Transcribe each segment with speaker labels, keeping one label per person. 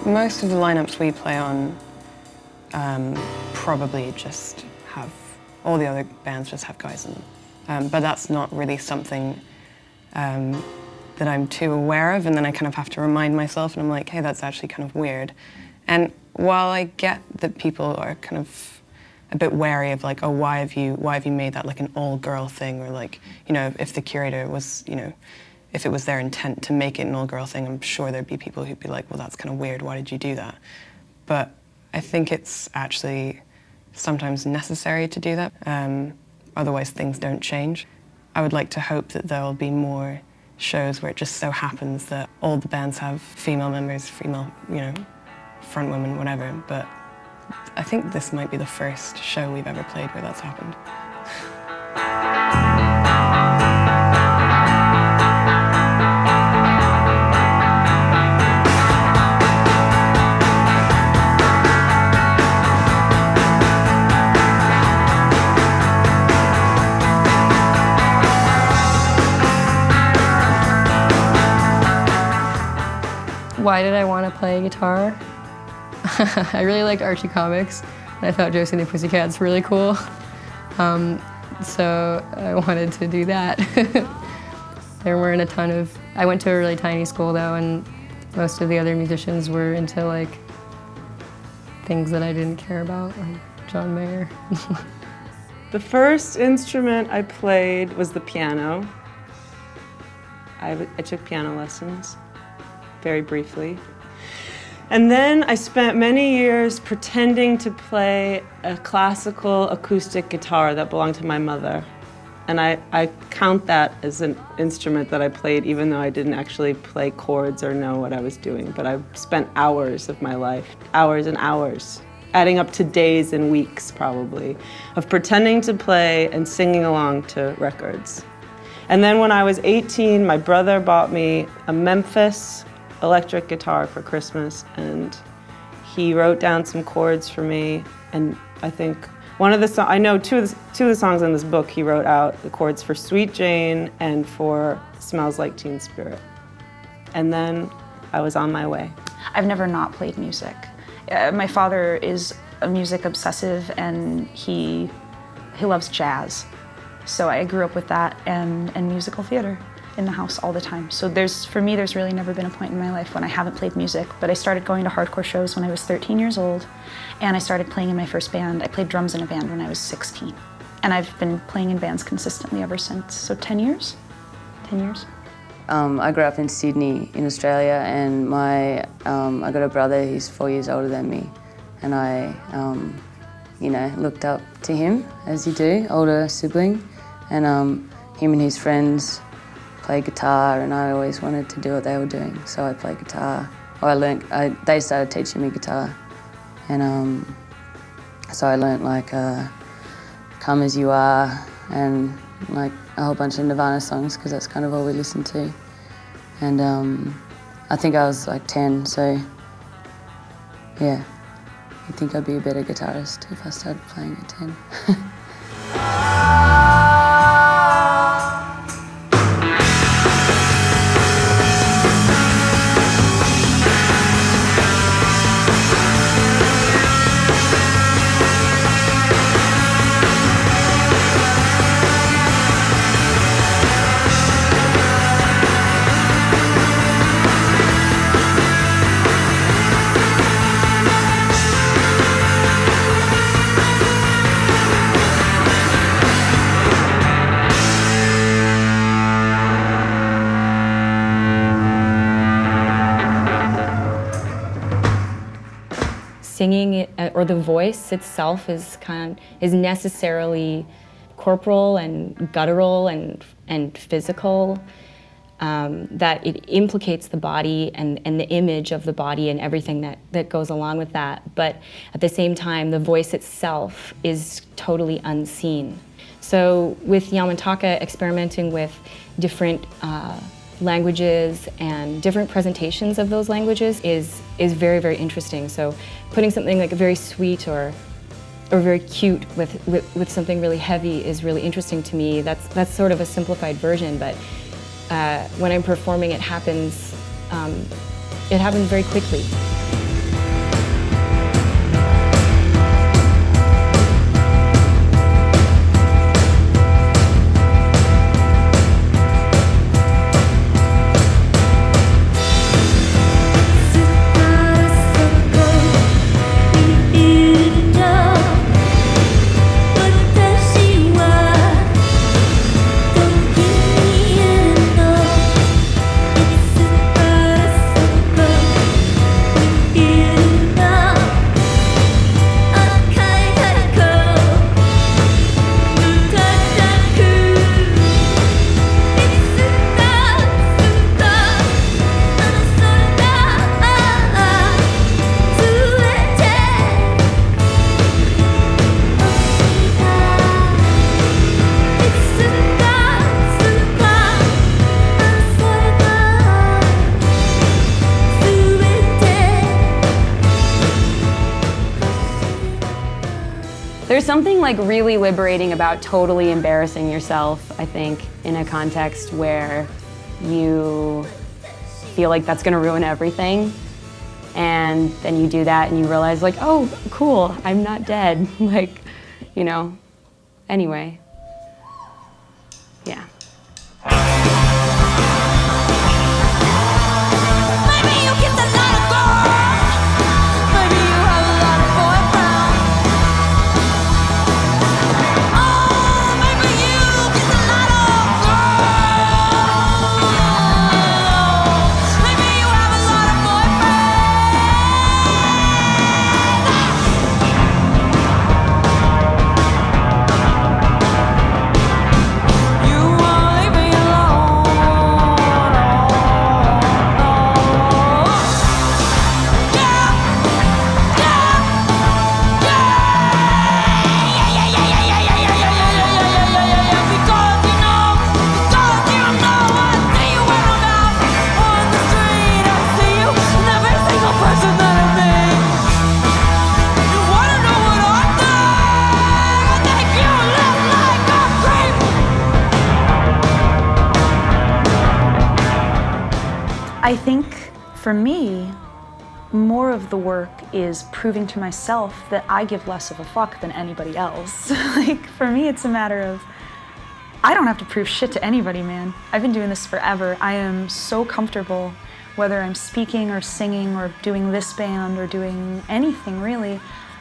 Speaker 1: Most of the lineups we play on probably just have, all the other bands just have guys in them. But that's not really something that I'm too aware of, and then I kind of have to remind myself, and I'm like, hey, that's actually kind of weird. And while I get that people are kind of a bit wary of like, oh, why have you made that like an all-girl thing, or like, you know, if the curator was, you know, if it was their intent to make it an all-girl thing, I'm sure there'd be people who'd be like, well, that's kind of weird, why did you do that? But I think it's actually sometimes necessary to do that, otherwise things don't change. I would like to hope that there'll be more shows where it just so happens that all the bands have female members, female, you know, front women, whatever, but I think this might be the first show we've ever played where that's happened.
Speaker 2: Why did I want to play guitar? I really liked Archie comics, and I thought Josie and the Pussycats really cool. So I wanted to do that. There weren't a ton of... I went to a really tiny school though, and most of the other musicians were into like things that I didn't care about, like John Mayer.
Speaker 3: The first instrument I played was the piano. I took piano lessons, very briefly. And then I spent many years pretending to play a classical acoustic guitar that belonged to my mother. And I count that as an instrument that I played even though I didn't actually play chords or know what I was doing. But I spent hours of my life, hours and hours, adding up to days and weeks probably, of pretending to play and singing along to records. And then when I was 18, my brother bought me a Memphis electric guitar for Christmas, and he wrote down some chords for me, and I think one of the songs, I know two of the songs in this book, he wrote out the chords for Sweet Jane and for Smells Like Teen Spirit. And then I was on my way.
Speaker 4: I've never not played music. My father is a music obsessive, and he loves jazz. So I grew up with that and musical theater in the house all the time. So for me, there's really never been a point in my life when I haven't played music, but I started going to hardcore shows when I was 13 years old, and I started playing in my first band. I played drums in a band when I was 16, and I've been playing in bands consistently ever since. So 10 years? 10 years.
Speaker 5: I grew up in Sydney in Australia, and I got a brother who's 4 years older than me, and I you know, looked up to him, as you do, older sibling, and him and his friends play guitar, and I always wanted to do what they were doing, so I played guitar. They started teaching me guitar, and so I learnt like Come As You Are and like a whole bunch of Nirvana songs, because that's kind of all we listened to. And I think I was like 10, so yeah, I think I'd be a better guitarist if I started playing at 10.
Speaker 6: Singing, or the voice itself, is necessarily corporal and guttural and physical, that it implicates the body and the image of the body and everything that goes along with that. But at the same time, the voice itself is totally unseen. So with Yamataka experimenting with different languages and different presentations of those languages is very, very interesting. So putting something like very sweet or very cute with something really heavy is really interesting to me. That's sort of a simplified version, but when I'm performing, it happens very quickly.
Speaker 7: something like really liberating about totally embarrassing yourself, I think, in a context where you feel like that's gonna ruin everything. And then you do that and you realize like, oh, cool, I'm not dead. Like, you know, anyway, yeah.
Speaker 4: I think for me, more of the work is proving to myself that I give less of a fuck than anybody else. Like, for me, it's a matter of, I don't have to prove shit to anybody, man. I've been doing this forever. I am so comfortable, whether I'm speaking or singing or doing this band or doing anything, really.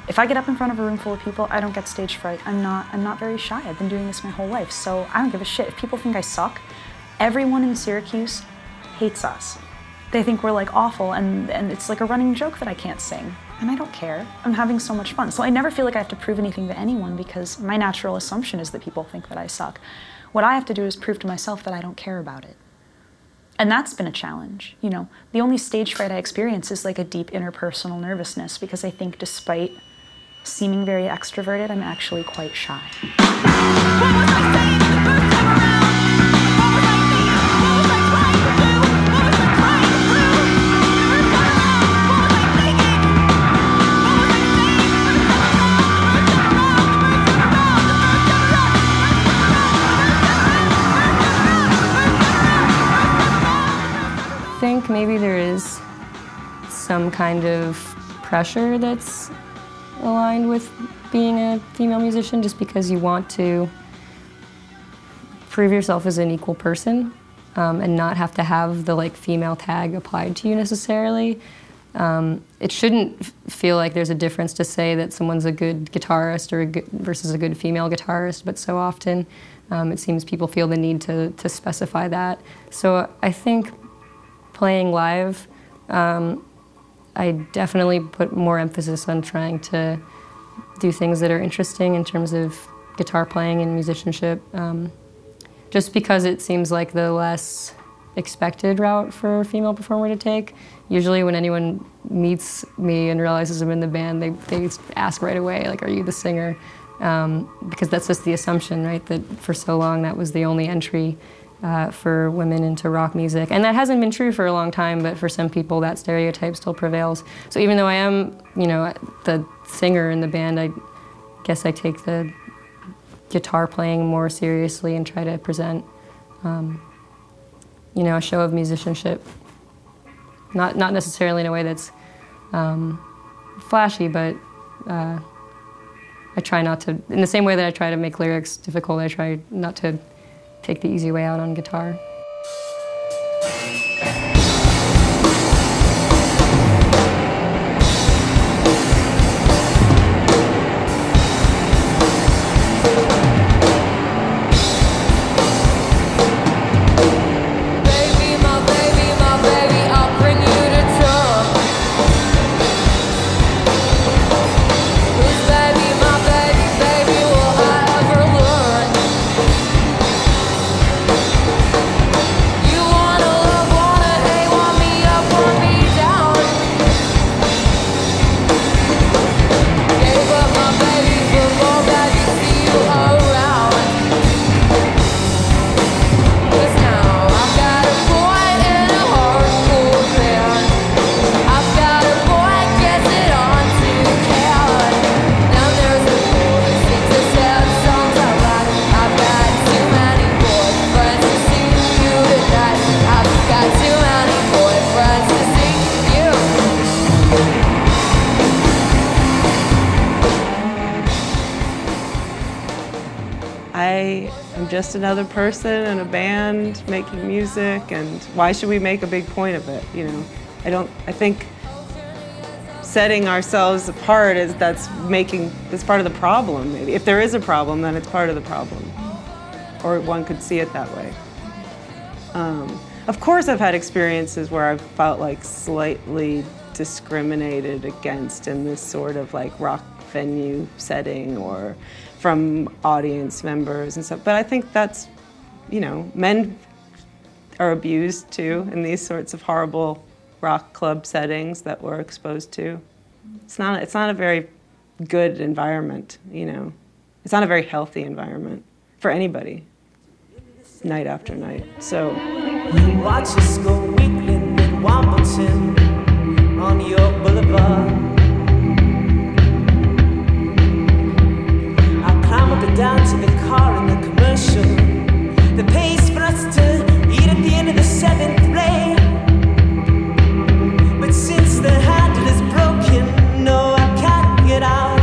Speaker 4: If I get up in front of a room full of people, I don't get stage fright. I'm not very shy. I've been doing this my whole life, so I don't give a shit. If people think I suck, everyone in Syracuse hates us. They think we're like awful, and it's like a running joke that I can't sing. And I don't care. I'm having so much fun. So I never feel like I have to prove anything to anyone because my natural assumption is that people think that I suck. What I have to do is prove to myself that I don't care about it. And that's been a challenge, you know. The only stage fright I experience is like a deep interpersonal nervousness because I think despite seeming very extroverted, I'm actually quite shy.
Speaker 2: I think maybe there is some kind of pressure that's aligned with being a female musician just because you want to prove yourself as an equal person and not have to have the like female tag applied to you necessarily. It shouldn't feel like there's a difference to say that someone's a good guitarist or versus a good female guitarist, but so often it seems people feel the need to specify that. So I think playing live, I definitely put more emphasis on trying to do things that are interesting in terms of guitar playing and musicianship, just because it seems like the less expected route for a female performer to take. Usually when anyone meets me and realizes I'm in the band, they ask right away, like, are you the singer? Because that's just the assumption, right? That for so long that was the only entry for women into rock music. And that hasn't been true for a long time, but for some people that stereotype still prevails. So even though I am, you know, the singer in the band, I guess I take the guitar playing more seriously and try to present, you know, a show of musicianship. Not necessarily in a way that's flashy, but I try not to, in the same way that I try to make lyrics difficult, I try not to take the easy way out on guitar.
Speaker 8: You
Speaker 3: am just another person in a band making music, and why should we make a big point of it, you know? I think setting ourselves apart that's part of the problem, maybe. If there is a problem, then it's part of the problem. Or one could see it that way. Of course I've had experiences where I've felt like slightly discriminated against in this sort of like rock venue setting or from audience members and stuff. But I think that's, you know, men are abused too in these sorts of horrible rock club settings that we're exposed to. It's not a very good environment, you know. It's not a very healthy environment for anybody, night after night. So
Speaker 8: watch us go weekend in Wimbledon on your boulevard. I'll climb up and down to the car in the commercial. The pace for us to eat at the end of the 7th grade. But since the handle is broken, no, I can't get out.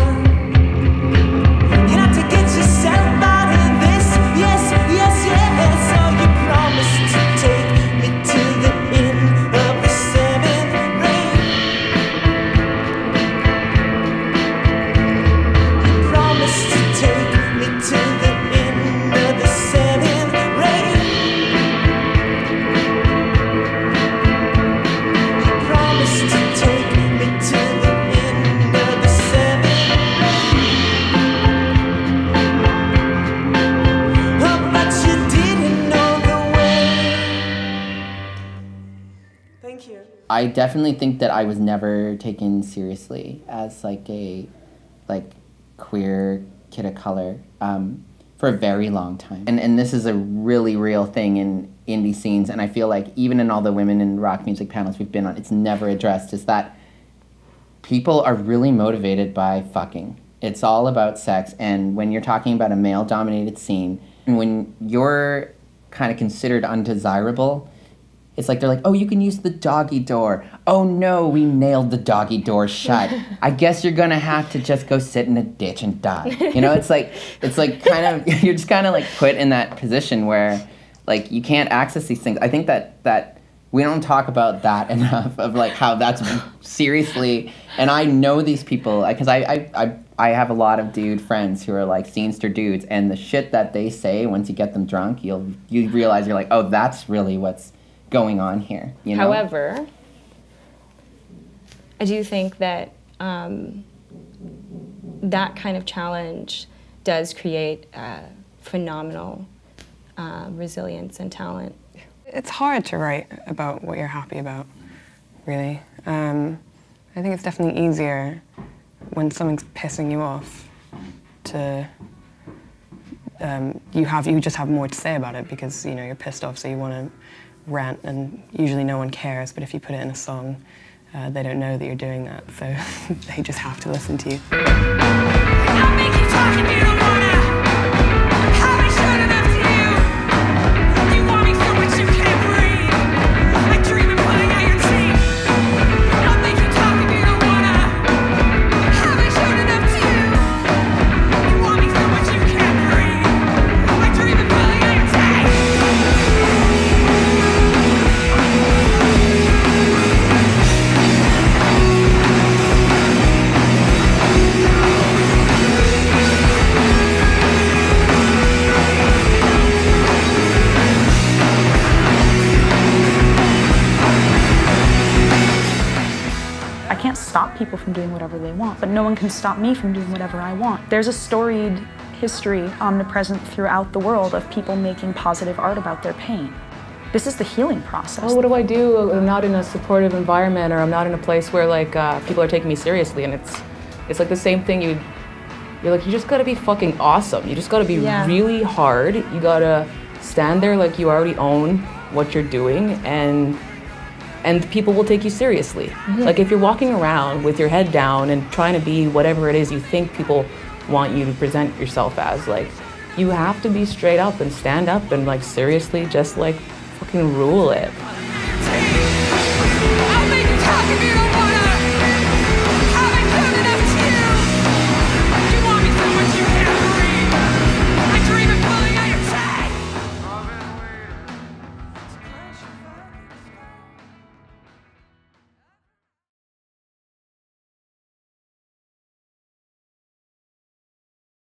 Speaker 8: You have to get yourself out of this. Yes, yes, yes. So you promised to take me to the end of the 7th grade. You promised to take me to the end of the 7th grade. You promised to take me to the end of the 7th grade. Oh, but you didn't know the way. Thank you.
Speaker 9: I definitely think that I was never taken seriously as like a queer kid of color for a very long time. And this is a really real thing in indie scenes, and I feel like even in all the women in rock music panels we've been on, it's never addressed, is that people are really motivated by fucking. It's all about sex, and when you're talking about a male-dominated scene, and when you're kind of considered undesirable, it's like they're like, oh, you can use the doggy door. Oh no, we nailed the doggy door shut. I guess you're gonna have to just go sit in a ditch and die. You know, it's like kind of, you're just kind of like put in that position where like you can't access these things. I think that we don't talk about that enough, of like how that's seriously, and I know these people, because I have a lot of dude friends who are like scenester dudes, and the shit that they say once you get them drunk, you realize, you're like, oh, that's really what's going on here, you know?
Speaker 6: However, I do think that that kind of challenge does create phenomenal resilience and talent.
Speaker 1: It's hard to write about what you're happy about, really. I think it's definitely easier when something's pissing you off to you just have more to say about it, because you know you're pissed off, so you want to rant, and usually no one cares, but if you put it in a song, they don't know that you're doing that, so they just have to listen to you.
Speaker 8: I'll make you talk if you don't wanna. How I should enough to you. You want me so much you can't breathe. I dream of pulling out your teeth. I'll make you talk if you don't wanna. How I should enough to you. You want me so much you can't breathe. I dream of pulling out your teeth.
Speaker 4: I can't stop people from doing whatever they want, but no one can stop me from doing whatever I want. There's a storied history omnipresent throughout the world of people making positive art about their pain. This is the healing process.
Speaker 10: Well, what do I do? I'm not in a supportive environment, or I'm not in a place where like people are taking me seriously, and it's like the same thing. You're like, you just gotta be fucking awesome. You just gotta be really hard. You gotta stand there like you already own what you're doing, and people will take you seriously. Like if you're walking around with your head down and trying to be whatever it is you think people want you to present yourself as, like you have to be straight up and stand up and like seriously just like fucking rule it.